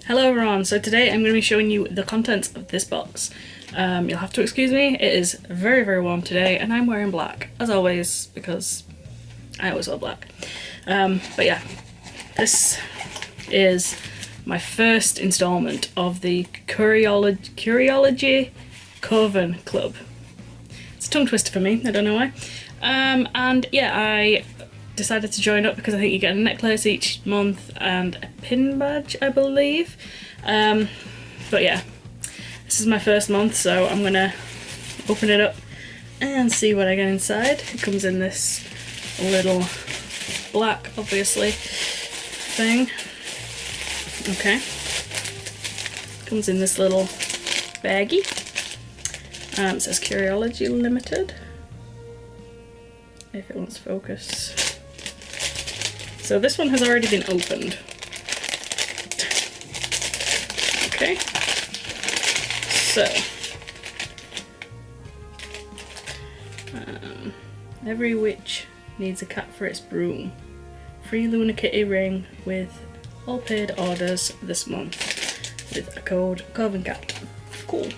Hello everyone, so today I'm going to be showing you the contents of this box. You'll have to excuse me, it is very, very warm today and I'm wearing black, as always, because I always wear black. But yeah, this is my first installment of the Curiology Coven Club. It's a tongue twister for me, I don't know why. And yeah, I decided to join up because I think you get a necklace each month and a pin badge, I believe. But yeah, this is my first month, so I'm gonna open it up and see what I get inside. It comes in this little black, obviously, thing. Okay. Comes in this little baggie. It says Curiology Limited. If it wants to focus. So this one has already been opened. Okay. So. Every witch needs a cat for its broom. Free Luna Kitty ring with all paid orders this month with a code Coven Cat. Cool.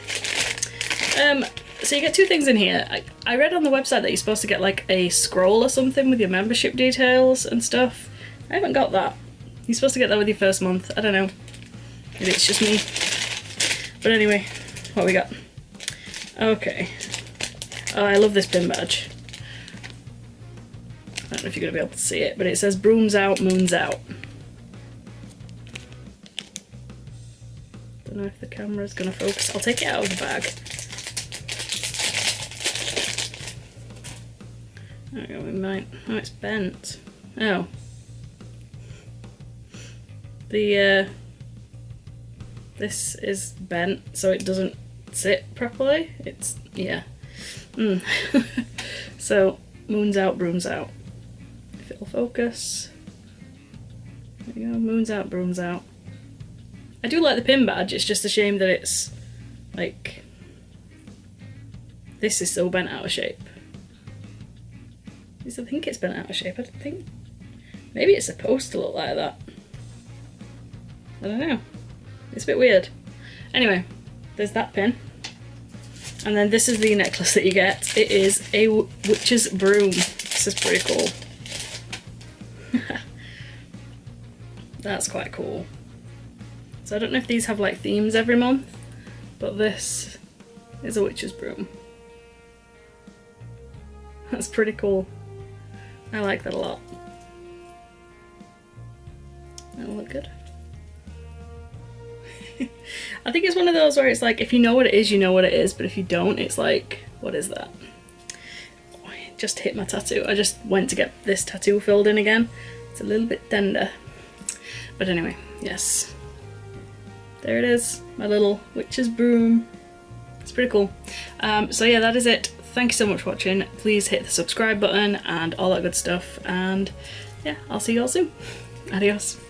So you get two things in here. I read on the website that you're supposed to get like a scroll or something with your membership details and stuff. I haven't got that. You're supposed to get that with your first month. I don't know. Maybe it's just me. But anyway, what we got? Okay. Oh, I love this pin badge. I don't know if you're going to be able to see it, but it says brooms out, moons out. Don't know if the camera's going to focus. I'll take it out of the bag. There we go, we might. Oh, it's bent. Oh. This is bent, so it doesn't sit properly. It's, yeah. So, moons out, brooms out. If it'll focus. There we go, moons out, brooms out. I do like the pin badge, it's just a shame that it's, like, this is so bent out of shape. I think it's bent out of shape, I think. Maybe it's supposed to look like that. I don't know. It's a bit weird. Anyway, there's that pin. And then this is the necklace that you get. It is a witch's broom. This is pretty cool. That's quite cool. So I don't know if these have like themes every month, but this is a witch's broom. That's pretty cool. I like that a lot. That'll look good. I think it's one of those where it's like, if you know what it is, you know what it is, but if you don't, it's like, what is that? Oh, I just hit my tattoo. I just went to get this tattoo filled in again. It's a little bit tender. But anyway, yes. There it is, my little witch's broom. It's pretty cool. So yeah, that is it. Thank you so much for watching. Please hit the subscribe button and all that good stuff. And yeah, I'll see you all soon. Adios.